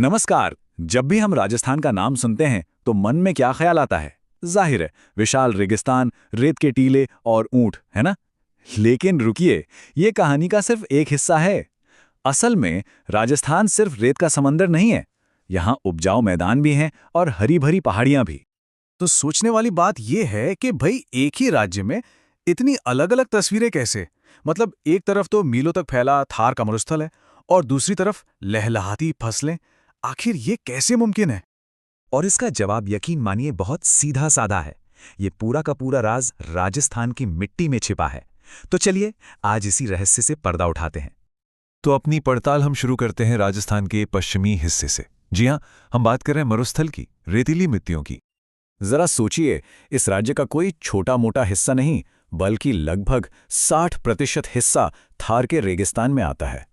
नमस्कार। जब भी हम राजस्थान का नाम सुनते हैं तो मन में क्या ख्याल आता है? जाहिर है, विशाल रेगिस्तान, रेत के टीले और ऊंट, है ना? लेकिन रुकिए, ये कहानी का सिर्फ एक हिस्सा है। असल में राजस्थान सिर्फ रेत का समंदर नहीं है। यहाँ उपजाऊ मैदान भी हैं और हरी भरी पहाड़ियाँ भी। तो सोचने वाली बात यह है कि भाई एक ही राज्य में इतनी अलग-अलग तस्वीरें कैसे? मतलब एक तरफ तो मीलों तक फैला थार का मरुस्थल है और दूसरी तरफ लहलहाती फसलें। आखिर ये कैसे मुमकिन है? और इसका जवाब यकीन मानिए बहुत सीधा साधा है। ये पूरा का पूरा राज राजस्थान की मिट्टी में छिपा है। तो चलिए आज इसी रहस्य से पर्दा उठाते हैं। तो अपनी पड़ताल हम शुरू करते हैं राजस्थान के पश्चिमी हिस्से से। जी हाँ, हम बात कर रहे हैं मरुस्थल की, रेतीली मिट्टियों की। जरा सोचिए, इस राज्य का कोई छोटा मोटा हिस्सा नहीं, बल्कि लगभग 60% हिस्सा थार के रेगिस्तान में आता है।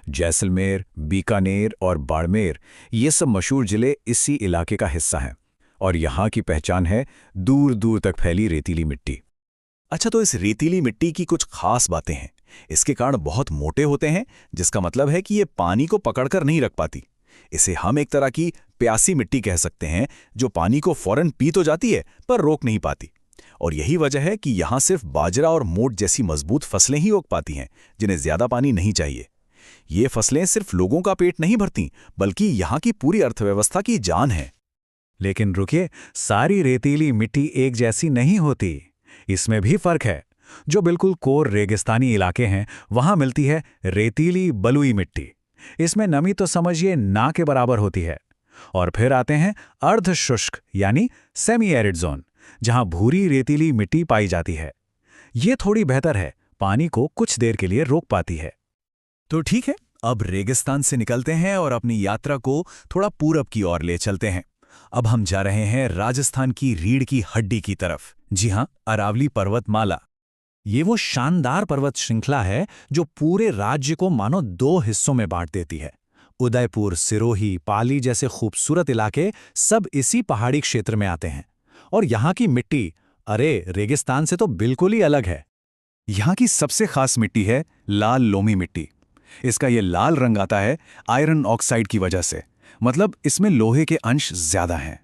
जैसलमेर, बीकानेर और बाड़मेर, ये सब मशहूर जिले इसी इलाके का हिस्सा हैं। और यहाँ की पहचान है दूर दूर तक फैली रेतीली मिट्टी। अच्छा, तो इस रेतीली मिट्टी की कुछ खास बातें हैं। इसके कारण बहुत मोटे होते हैं, जिसका मतलब है कि ये पानी को पकड़कर नहीं रख पाती। इसे हम एक तरह की प्यासी मिट्टी कह सकते हैं, जो पानी को फौरन पी तो जाती है पर रोक नहीं पाती। और यही वजह है कि यहाँ सिर्फ बाजरा और मोट जैसी मजबूत फसलें ही उग पाती हैं, जिन्हें ज्यादा पानी नहीं चाहिए। ये फसलें सिर्फ लोगों का पेट नहीं भरती, बल्कि यहाँ की पूरी अर्थव्यवस्था की जान है। लेकिन रुकिए, सारी रेतीली मिट्टी एक जैसी नहीं होती। इसमें भी फर्क है। जो बिल्कुल कोर रेगिस्तानी इलाके हैं, वहां मिलती है रेतीली बलुई मिट्टी। इसमें नमी तो समझिए ना के बराबर होती है। और फिर आते हैं अर्ध शुष्क यानी सेमी एरिड जोन, जहां भूरी रेतीली मिट्टी पाई जाती है। ये थोड़ी बेहतर है, पानी को कुछ देर के लिए रोक पाती है। तो ठीक है, अब रेगिस्तान से निकलते हैं और अपनी यात्रा को थोड़ा पूरब की ओर ले चलते हैं। अब हम जा रहे हैं राजस्थान की रीढ़ की हड्डी की तरफ। जी हां, अरावली पर्वतमाला। ये वो शानदार पर्वत श्रृंखला है जो पूरे राज्य को मानो दो हिस्सों में बांट देती है। उदयपुर, सिरोही, पाली जैसे खूबसूरत इलाके सब इसी पहाड़ी क्षेत्र में आते हैं। और यहाँ की मिट्टी, अरे रेगिस्तान से तो बिल्कुल ही अलग है। यहाँ की सबसे खास मिट्टी है लाल लोमी मिट्टी। इसका ये लाल रंग आता है आयरन ऑक्साइड की वजह से, मतलब इसमें लोहे के अंश ज्यादा हैं।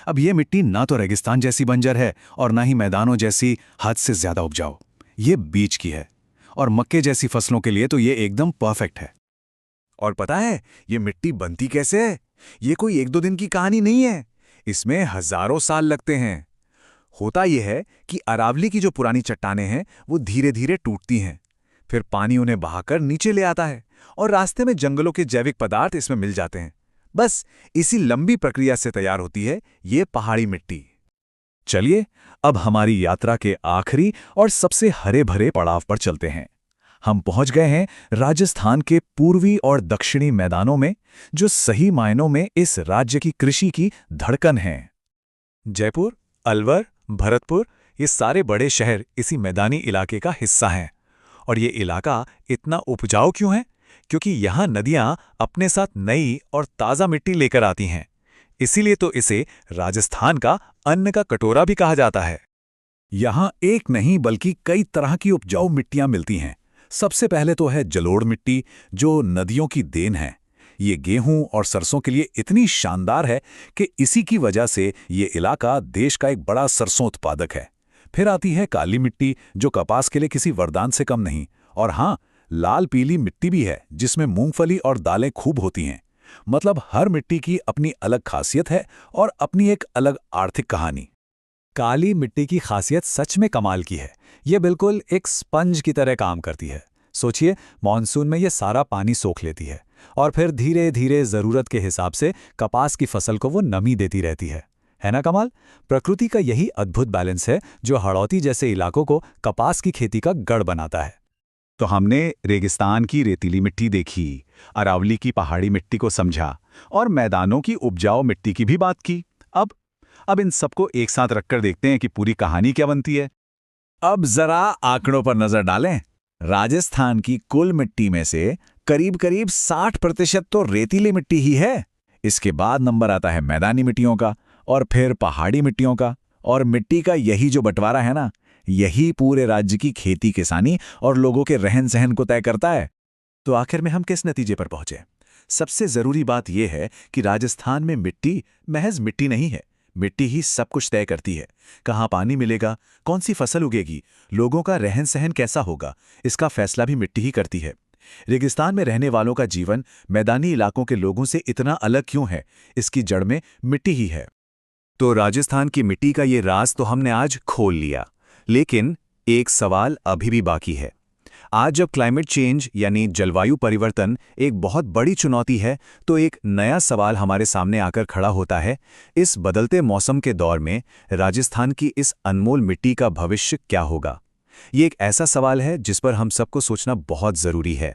अब ये मिट्टी ना तो रेगिस्तान जैसी बंजर है और ना ही मैदानों जैसी हद से ज्यादा उपजाऊ। ये बीच की है और मक्के जैसी फसलों के लिए तो ये एकदम परफेक्ट है। और पता है ये मिट्टी बनती कैसे है? ये कोई एक दो दिन की कहानी नहीं है, इसमें हजारों साल लगते हैं। होता यह है कि अरावली की जो पुरानी चट्टानें हैं वो धीरे धीरे टूटती हैं, फिर पानी उन्हें बहाकर नीचे ले आता है और रास्ते में जंगलों के जैविक पदार्थ इसमें मिल जाते हैं। बस इसी लंबी प्रक्रिया से तैयार होती है ये पहाड़ी मिट्टी। चलिए अब हमारी यात्रा के आखिरी और सबसे हरे भरे पड़ाव पर चलते हैं। हम पहुंच गए हैं राजस्थान के पूर्वी और दक्षिणी मैदानों में, जो सही मायनों में इस राज्य की कृषि की धड़कन हैं। जयपुर, अलवर, भरतपुर, ये सारे बड़े शहर इसी मैदानी इलाके का हिस्सा हैं। और ये इलाका इतना उपजाऊ क्यों है? क्योंकि यहाँ नदियाँ अपने साथ नई और ताज़ा मिट्टी लेकर आती हैं। इसीलिए तो इसे राजस्थान का अन्न का कटोरा भी कहा जाता है। यहाँ एक नहीं बल्कि कई तरह की उपजाऊ मिट्टियाँ मिलती हैं। सबसे पहले तो है जलोढ़ मिट्टी, जो नदियों की देन है। ये गेहूं और सरसों के लिए इतनी शानदार है कि इसी की वजह से ये इलाका देश का एक बड़ा सरसों उत्पादक है। फिर आती है काली मिट्टी, जो कपास के लिए किसी वरदान से कम नहीं। और हाँ, लाल पीली मिट्टी भी है, जिसमें मूंगफली और दालें खूब होती हैं। मतलब हर मिट्टी की अपनी अलग खासियत है और अपनी एक अलग आर्थिक कहानी। काली मिट्टी की खासियत सच में कमाल की है। ये बिल्कुल एक स्पंज की तरह काम करती है। सोचिए, मॉनसून में ये सारा पानी सोख लेती है और फिर धीरे धीरे ज़रूरत के हिसाब से कपास की फसल को वो नमी देती रहती है ना कमाल? प्रकृति का यही अद्भुत बैलेंस है जो हड़ौती जैसे इलाकों को कपास की खेती का गढ़ बनाता है। तो हमने रेगिस्तान की रेतीली मिट्टी देखी, अरावली की पहाड़ी मिट्टी को समझा और मैदानों की उपजाऊ मिट्टी की भी बात की। अब इन सबको एक साथ रखकर देखते हैं कि पूरी कहानी क्या बनती है। अब जरा आंकड़ों पर नजर डालें। राजस्थान की कुल मिट्टी में से करीब करीब 60% तो रेतीली मिट्टी ही है। इसके बाद नंबर आता है मैदानी मिट्टियों का और फिर पहाड़ी मिट्टियों का। और मिट्टी का यही जो बंटवारा है ना, यही पूरे राज्य की खेती किसानी और लोगों के रहन सहन को तय करता है। तो आखिर में हम किस नतीजे पर पहुंचे? सबसे ज़रूरी बात यह है कि राजस्थान में मिट्टी महज मिट्टी नहीं है। मिट्टी ही सब कुछ तय करती है। कहाँ पानी मिलेगा, कौन सी फसल उगेगी, लोगों का रहन सहन कैसा होगा, इसका फैसला भी मिट्टी ही करती है। रेगिस्तान में रहने वालों का जीवन मैदानी इलाकों के लोगों से इतना अलग क्यों है? इसकी जड़ में मिट्टी ही है। तो राजस्थान की मिट्टी का ये राज तो हमने आज खोल लिया, लेकिन एक सवाल अभी भी बाकी है। आज जब क्लाइमेट चेंज यानी जलवायु परिवर्तन एक बहुत बड़ी चुनौती है, तो एक नया सवाल हमारे सामने आकर खड़ा होता है। इस बदलते मौसम के दौर में राजस्थान की इस अनमोल मिट्टी का भविष्य क्या होगा? ये एक ऐसा सवाल है जिस पर हम सबको सोचना बहुत ज़रूरी है।